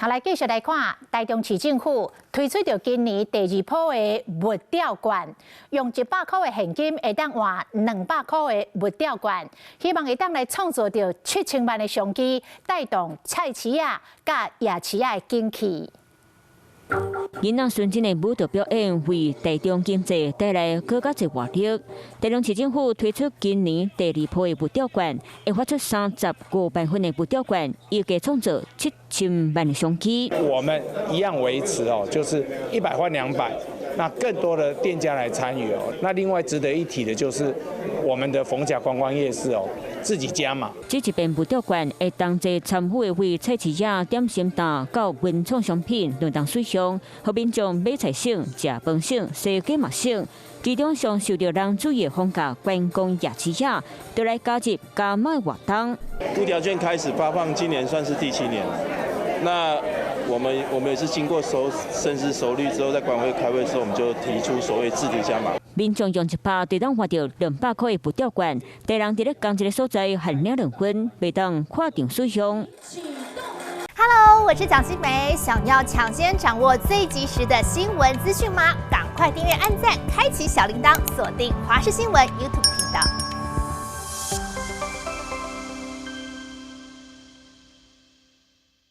来继续来看，台中市政府推出着今年第2波的物调券，用100块的现金会当换200块的物调券，希望会当来创造着7000万的商机，带动菜市啊、甲夜市啊的景气。 囡仔纯真的舞蹈表演为台中经济带来更加侪活力。台中市政府推出今年第2波的物调券，会发出35万份的物调券，预计创造7000万的商机。我们一样维持就是100换200，那更多的店家来参与那另外值得一提的就是我们的逢甲观光夜市自己加码。这一边物调券会当在参与的为菜市仔、点心档到文创商品轮动水上，和民众买菜省、食饭省、洗鸡嘛省。其中上受到人注意的逢甲观光夜市仔，都来加入加码活动。物调券开始发放，今年算是第7年。那我们也是经过深思熟虑之后，在管委会开会的时候，我们就提出所谓制度加码。民众用100就当换到200块的物调券，大人伫咧同一个所在限领2份，袂当跨定使用。Hello， 我是蒋欣梅。想要抢先掌握最及时的新闻资讯吗？赶快订阅、按赞、开启小铃铛，锁定华视新闻 YouTube 频道。